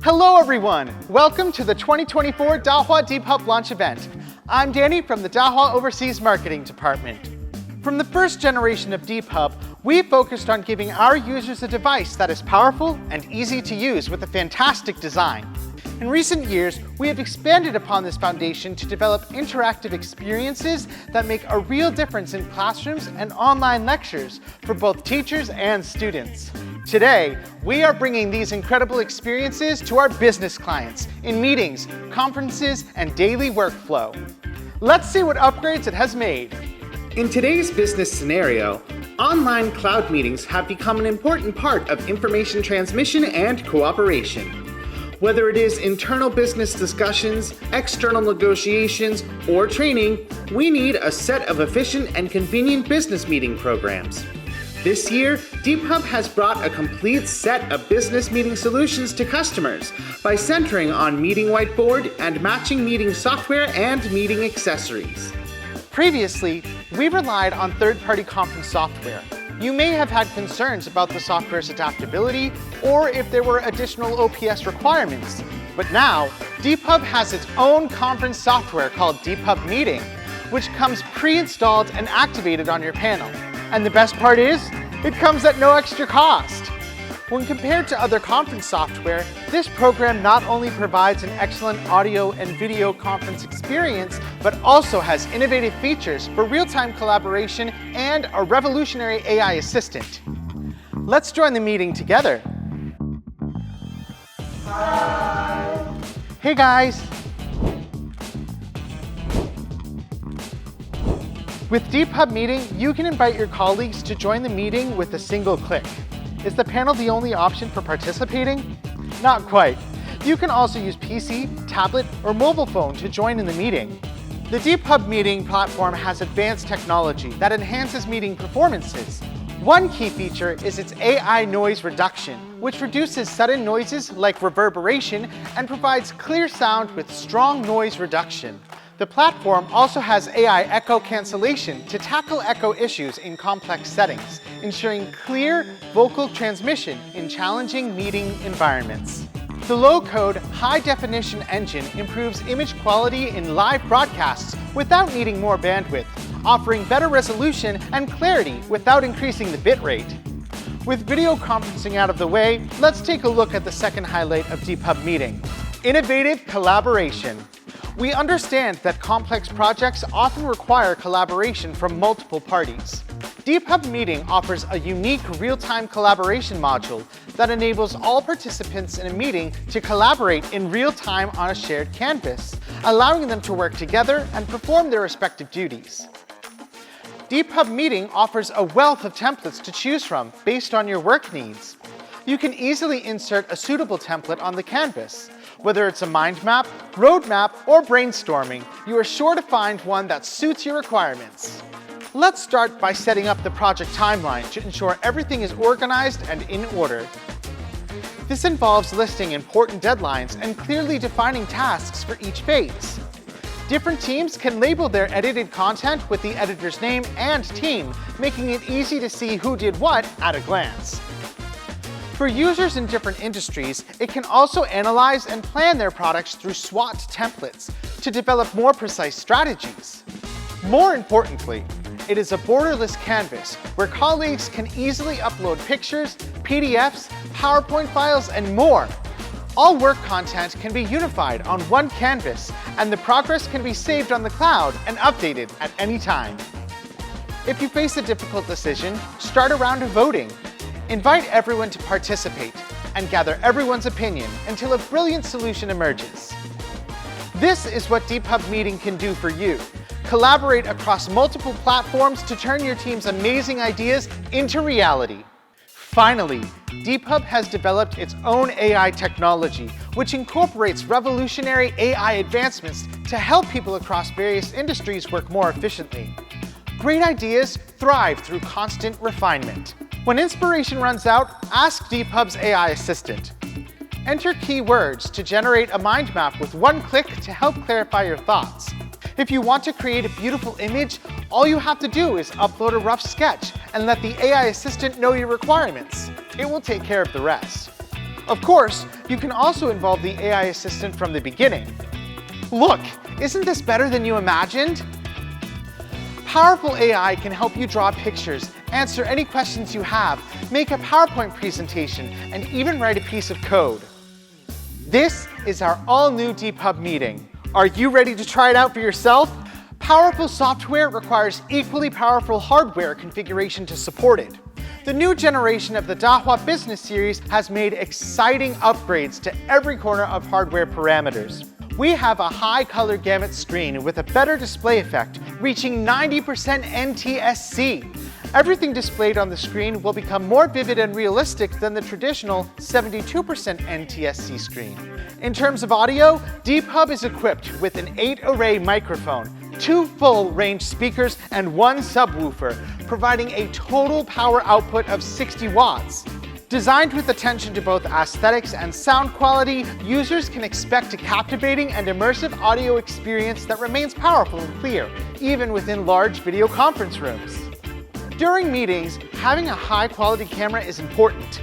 Hello everyone! Welcome to the 2024 Dahua DeepHub launch event. I'm Danny from the Dahua Overseas Marketing Department. From the first generation of DeepHub, we focused on giving our users a device that is powerful and easy to use with a fantastic design. In recent years, we have expanded upon this foundation to develop interactive experiences that make a real difference in classrooms and online lectures for both teachers and students. Today, we are bringing these incredible experiences to our business clients in meetings, conferences, and daily workflow. Let's see what upgrades it has made. In today's business scenario, online cloud meetings have become an important part of information transmission and cooperation. Whether it is internal business discussions, external negotiations, or training, we need a set of efficient and convenient business meeting programs. This year, DeepHub has brought a complete set of business meeting solutions to customers by centering on Meeting Whiteboard and matching meeting software and meeting accessories. Previously, we relied on third-party conference software. You may have had concerns about the software's adaptability or if there were additional OPS requirements. But now, DeepHub has its own conference software called DeepHub Meeting, which comes pre-installed and activated on your panel. And the best part is, it comes at no extra cost. When compared to other conference software, this program not only provides an excellent audio and video conference experience, but also has innovative features for real-time collaboration and a revolutionary AI assistant. Let's join the meeting together. Hi. Hey guys. With DeepHub Meeting, you can invite your colleagues to join the meeting with a single click. Is the panel the only option for participating? Not quite. You can also use PC, tablet, or mobile phone to join in the meeting. The DeepHub Meeting platform has advanced technology that enhances meeting performances. One key feature is its AI noise reduction, which reduces sudden noises like reverberation and provides clear sound with strong noise reduction. The platform also has AI echo cancellation to tackle echo issues in complex settings, ensuring clear vocal transmission in challenging meeting environments. The low-code, high-definition engine improves image quality in live broadcasts without needing more bandwidth, offering better resolution and clarity without increasing the bitrate. With video conferencing out of the way, let's take a look at the second highlight of DeepHub Meeting: innovative collaboration. We understand that complex projects often require collaboration from multiple parties. DeepHub Meeting offers a unique real-time collaboration module that enables all participants in a meeting to collaborate in real time on a shared canvas, allowing them to work together and perform their respective duties. DeepHub Meeting offers a wealth of templates to choose from based on your work needs. You can easily insert a suitable template on the canvas. Whether it's a mind map, roadmap, or brainstorming, you are sure to find one that suits your requirements. Let's start by setting up the project timeline to ensure everything is organized and in order. This involves listing important deadlines and clearly defining tasks for each phase. Different teams can label their edited content with the editor's name and team, making it easy to see who did what at a glance. For users in different industries, it can also analyze and plan their products through SWOT templates to develop more precise strategies. More importantly, it is a borderless canvas where colleagues can easily upload pictures, PDFs, PowerPoint files, and more. All work content can be unified on one canvas, and the progress can be saved on the cloud and updated at any time. If you face a difficult decision, start a round of voting. Invite everyone to participate and gather everyone's opinion until a brilliant solution emerges. This is what DeepHub Meeting can do for you. Collaborate across multiple platforms to turn your team's amazing ideas into reality. Finally, DeepHub has developed its own AI technology, which incorporates revolutionary AI advancements to help people across various industries work more efficiently. Great ideas thrive through constant refinement. When inspiration runs out, ask DeepHub's AI assistant. Enter keywords to generate a mind map with one click to help clarify your thoughts. If you want to create a beautiful image, all you have to do is upload a rough sketch and let the AI assistant know your requirements. It will take care of the rest. Of course, you can also involve the AI assistant from the beginning. Look, isn't this better than you imagined? Powerful AI can help you draw pictures, answer any questions you have, make a PowerPoint presentation, and even write a piece of code. This is our all-new DeepHub meeting. Are you ready to try it out for yourself? Powerful software requires equally powerful hardware configuration to support it. The new generation of the Dahua Business Series has made exciting upgrades to every corner of hardware parameters. We have a high color gamut screen with a better display effect, reaching 90% NTSC. Everything displayed on the screen will become more vivid and realistic than the traditional 72% NTSC screen. In terms of audio, DeepHub is equipped with an 8-array microphone, 2 full-range speakers, and 1 subwoofer, providing a total power output of 60 watts. Designed with attention to both aesthetics and sound quality, users can expect a captivating and immersive audio experience that remains powerful and clear, even within large video conference rooms. During meetings, having a high-quality camera is important.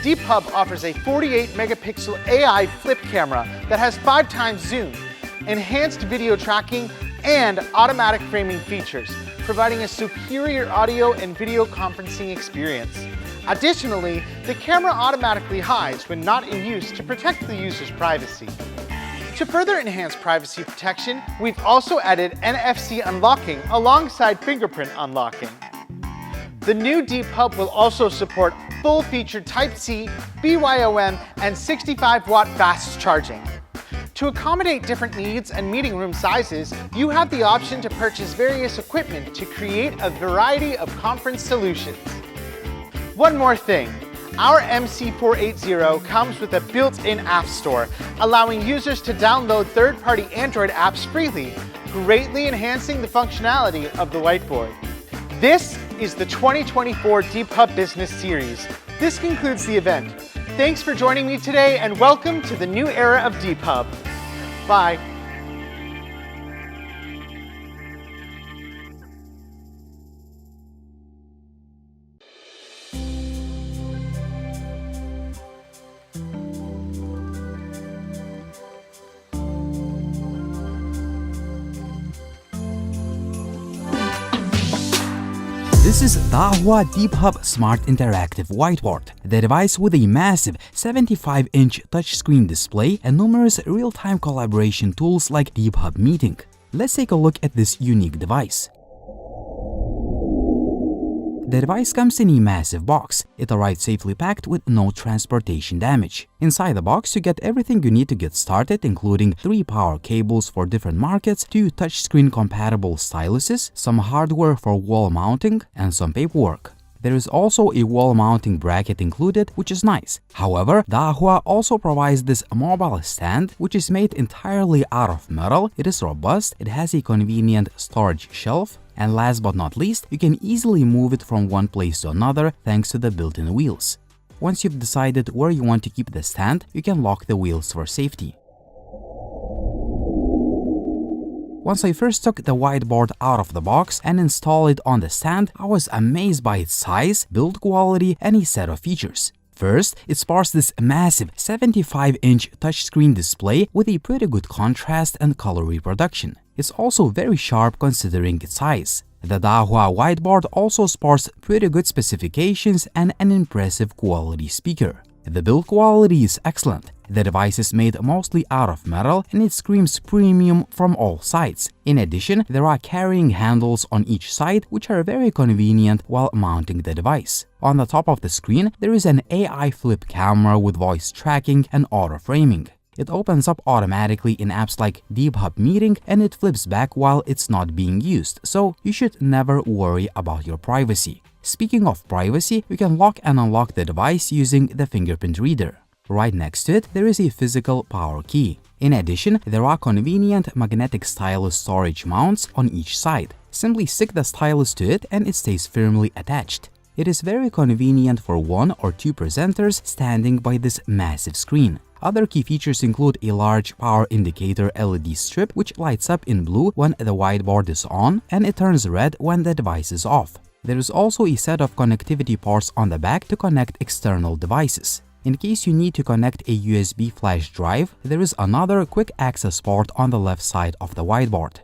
DeepHub offers a 48-megapixel AI flip camera that has 5 times zoom, enhanced video tracking, and automatic framing features, providing a superior audio and video conferencing experience. Additionally, the camera automatically hides when not in use to protect the user's privacy. To further enhance privacy protection, we've also added NFC unlocking alongside fingerprint unlocking. The new DeepHub will also support full-featured Type-C, BYOM, and 65-watt fast charging. To accommodate different needs and meeting room sizes, you have the option to purchase various equipment to create a variety of conference solutions. One more thing, our MC480 comes with a built-in app store, allowing users to download third-party Android apps freely, greatly enhancing the functionality of the whiteboard. This is the 2024 DeepHub Business Series. This concludes the event. Thanks for joining me today, and welcome to the new era of DeepHub. Bye. This is Dahua DeepHub Smart Interactive Whiteboard, the device with a massive 75-inch touchscreen display and numerous real-time collaboration tools like DeepHub Meeting. Let's take a look at this unique device. The device comes in a massive box. It arrived safely packed with no transportation damage. Inside the box, you get everything you need to get started, including 3 power cables for different markets, 2 touchscreen compatible styluses, some hardware for wall mounting, and some paperwork. There is also a wall mounting bracket included, which is nice. However, Dahua also provides this mobile stand, which is made entirely out of metal. It is robust, it has a convenient storage shelf, and last but not least, you can easily move it from one place to another thanks to the built-in wheels. Once you've decided where you want to keep the stand, you can lock the wheels for safety. Once I first took the whiteboard out of the box and installed it on the stand, I was amazed by its size, build quality, and a set of features. First, it sports this massive 75-inch touchscreen display with a pretty good contrast and color reproduction. It's also very sharp considering its size. The Dahua whiteboard also sports pretty good specifications and an impressive quality speaker. The build quality is excellent. The device is made mostly out of metal and it screams premium from all sides. In addition, there are carrying handles on each side which are very convenient while mounting the device. On the top of the screen, there is an AI flip camera with voice tracking and auto framing. It opens up automatically in apps like DeepHub Meeting and it flips back while it's not being used, so you should never worry about your privacy. Speaking of privacy, you can lock and unlock the device using the fingerprint reader. Right next to it, there is a physical power key. In addition, there are convenient magnetic stylus storage mounts on each side. Simply stick the stylus to it and it stays firmly attached. It is very convenient for 1 or 2 presenters standing by this massive screen. Other key features include a large power indicator LED strip which lights up in blue when the whiteboard is on and it turns red when the device is off. There is also a set of connectivity ports on the back to connect external devices. In case you need to connect a USB flash drive, there is another quick access port on the left side of the whiteboard.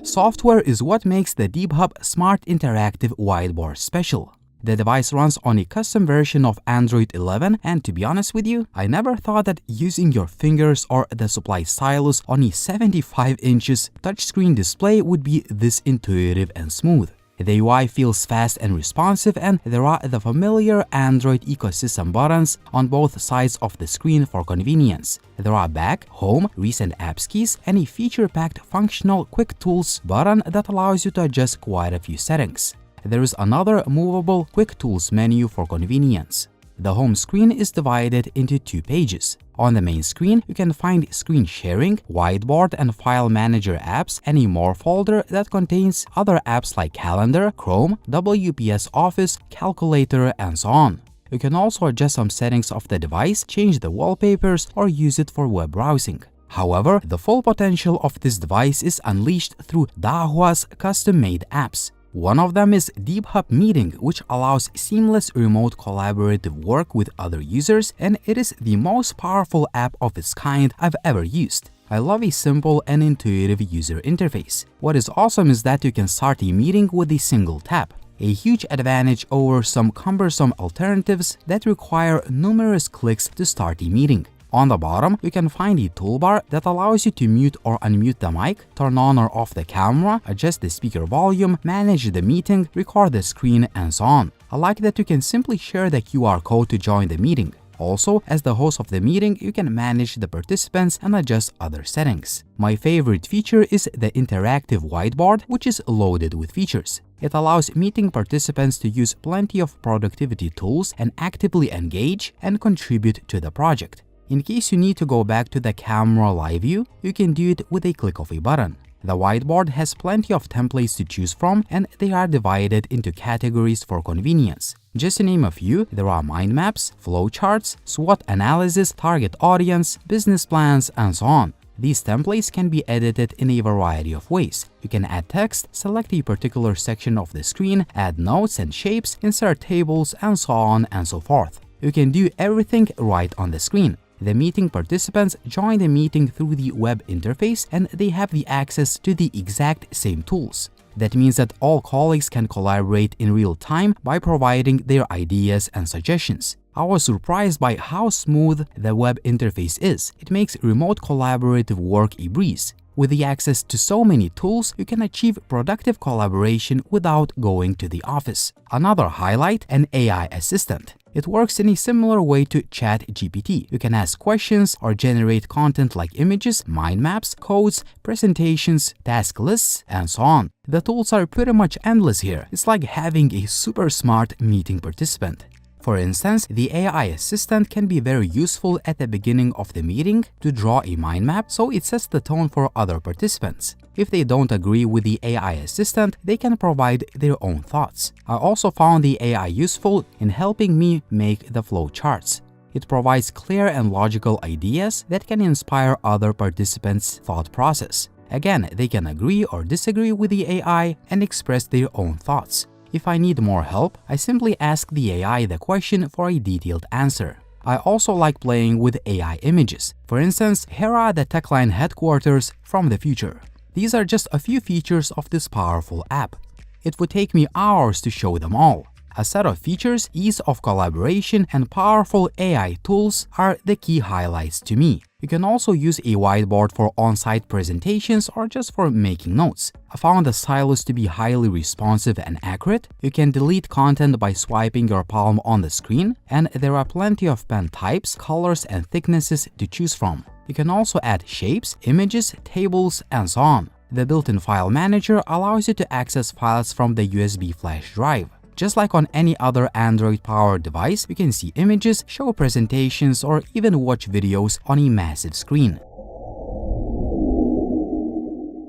Software is what makes the DeepHub Smart Interactive Whiteboard special. The device runs on a custom version of Android 11, and to be honest with you, I never thought that using your fingers or the supply stylus on a 75 inches touchscreen display would be this intuitive and smooth. The UI feels fast and responsive, and there are the familiar Android ecosystem buttons on both sides of the screen for convenience. There are Back, Home, Recent Apps keys, and a feature-packed functional Quick Tools button that allows you to adjust quite a few settings. There is another movable Quick Tools menu for convenience. The home screen is divided into two pages. On the main screen, you can find screen sharing, whiteboard and file manager apps, and a More folder that contains other apps like Calendar, Chrome, WPS Office, Calculator, and so on. You can also adjust some settings of the device, change the wallpapers, or use it for web browsing. However, the full potential of this device is unleashed through Dahua's custom-made apps. One of them is DeepHub Meeting, which allows seamless remote collaborative work with other users, and it is the most powerful app of its kind I've ever used. I love a simple and intuitive user interface. What is awesome is that you can start a meeting with a single tap, a huge advantage over some cumbersome alternatives that require numerous clicks to start a meeting. On the bottom, you can find a toolbar that allows you to mute or unmute the mic, turn on or off the camera, adjust the speaker volume, manage the meeting, record the screen, and so on. I like that you can simply share the QR code to join the meeting. Also, as the host of the meeting, you can manage the participants and adjust other settings. My favorite feature is the interactive whiteboard, which is loaded with features. It allows meeting participants to use plenty of productivity tools and actively engage and contribute to the project. In case you need to go back to the camera live view, you can do it with a click of a button. The whiteboard has plenty of templates to choose from, and they are divided into categories for convenience. Just to name a few, there are mind maps, flowcharts, SWOT analysis, target audience, business plans, and so on. These templates can be edited in a variety of ways. You can add text, select a particular section of the screen, add notes and shapes, insert tables, and so on and so forth. You can do everything right on the screen. The meeting participants join the meeting through the web interface, and they have the access to the exact same tools. That means that all colleagues can collaborate in real time by providing their ideas and suggestions. I was surprised by how smooth the web interface is. It makes remote collaborative work a breeze. With the access to so many tools, you can achieve productive collaboration without going to the office. Another highlight, an AI assistant. It works in a similar way to ChatGPT. You can ask questions or generate content like images, mind maps, codes, presentations, task lists, and so on. The tools are pretty much endless here. It's like having a super smart meeting participant. For instance, the AI assistant can be very useful at the beginning of the meeting to draw a mind map, so it sets the tone for other participants. If they don't agree with the AI assistant, they can provide their own thoughts. I also found the AI useful in helping me make the flow charts. It provides clear and logical ideas that can inspire other participants' thought process. Again, they can agree or disagree with the AI and express their own thoughts. If I need more help, I simply ask the AI the question for a detailed answer. I also like playing with AI images. For instance, here are the TechLine headquarters from the future. These are just a few features of this powerful app. It would take me hours to show them all. A set of features, ease of collaboration, and powerful AI tools are the key highlights to me. You can also use a whiteboard for on-site presentations or just for making notes. I found the stylus to be highly responsive and accurate. You can delete content by swiping your palm on the screen, and there are plenty of pen types, colors, and thicknesses to choose from. You can also add shapes, images, tables, and so on. The built-in file manager allows you to access files from the USB flash drive. Just like on any other Android-powered device, you can see images, show presentations, or even watch videos on a massive screen.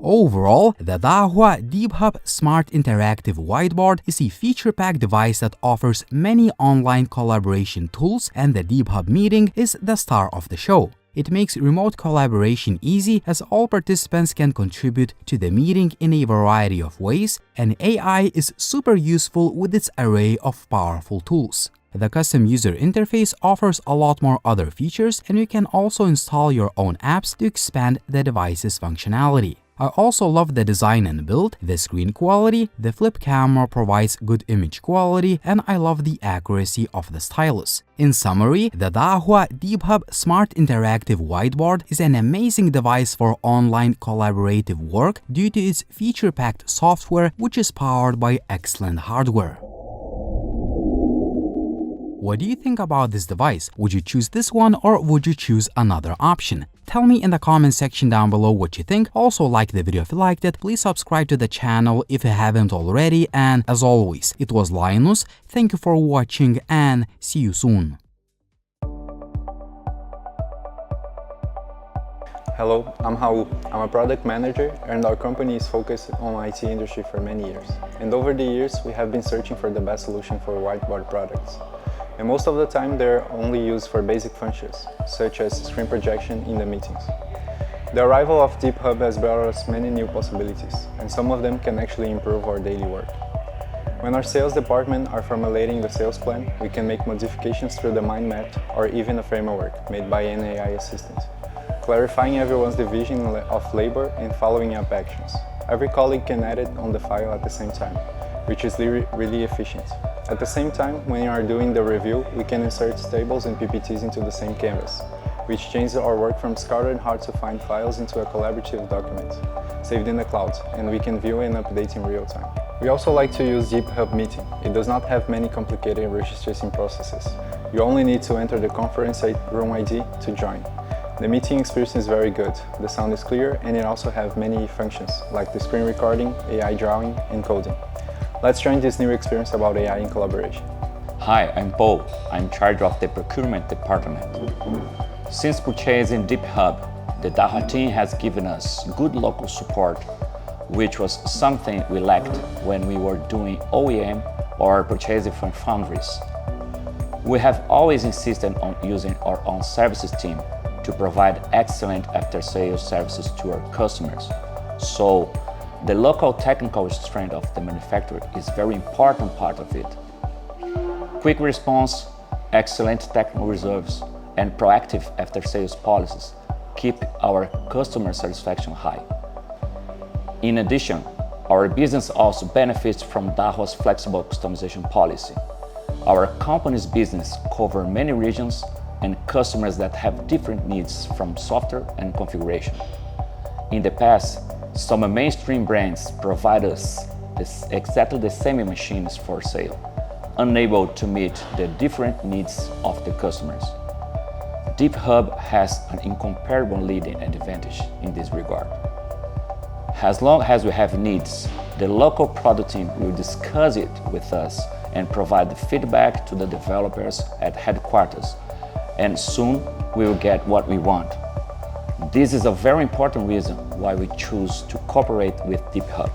Overall, the Dahua DeepHub Smart Interactive Whiteboard is a feature-packed device that offers many online collaboration tools, and the DeepHub Meeting is the star of the show. It makes remote collaboration easy as all participants can contribute to the meeting in a variety of ways, and AI is super useful with its array of powerful tools. The custom user interface offers a lot more other features, and you can also install your own apps to expand the device's functionality. I also love the design and build, the screen quality, the flip camera provides good image quality, and I love the accuracy of the stylus. In summary, the Dahua DeepHub Smart Interactive Whiteboard is an amazing device for online collaborative work due to its feature-packed software, which is powered by excellent hardware. What do you think about this device? Would you choose this one or would you choose another option? Tell me in the comment section down below what you think. Also like the video if you liked it, please subscribe to the channel if you haven't already, and as always, it was Linus, thank you for watching and see you soon. Hello, I'm Raul. I'm a product manager and our company is focused on IT industry for many years. And over the years, we have been searching for the best solution for whiteboard products. And most of the time, they're only used for basic functions, such as screen projection in the meetings. The arrival of DeepHub has brought us many new possibilities, and some of them can actually improve our daily work. When our sales department are formulating the sales plan, we can make modifications through the mind map or even a framework made by an AI assistant, clarifying everyone's division of labor and following up actions. Every colleague can edit on the file at the same time, which is really efficient. At the same time, when you are doing the review, we can insert tables and PPTs into the same canvas, which changes our work from scattered and hard to find files into a collaborative document, saved in the cloud, and we can view and update in real time. We also like to use DeepHub Meeting. It does not have many complicated registration processes. You only need to enter the conference room ID to join. The meeting experience is very good, the sound is clear, and it also has many functions, like the screen recording, AI drawing, and coding. Let's join this new experience about AI in collaboration. Hi, I'm Paul. I'm in charge of the procurement department. Since purchasing DeepHub, the Dahua team has given us good local support, which was something we lacked when we were doing OEM or purchasing from foundries. We have always insisted on using our own services team to provide excellent after-sales services to our customers. So, the local technical strength of the manufacturer is a very important part of it. Quick response, excellent technical reserves, and proactive after-sales policies keep our customer satisfaction high. In addition, our business also benefits from Dahua's flexible customization policy. Our company's business covers many regions and customers that have different needs from software and configuration. In the past, some mainstream brands provide us exactly the same machines for sale, unable to meet the different needs of the customers. DeepHub has an incomparable leading advantage in this regard. As long as we have needs, the local product team will discuss it with us and provide the feedback to the developers at headquarters, and soon we will get what we want. This is a very important reason why we choose to cooperate with DeepHub.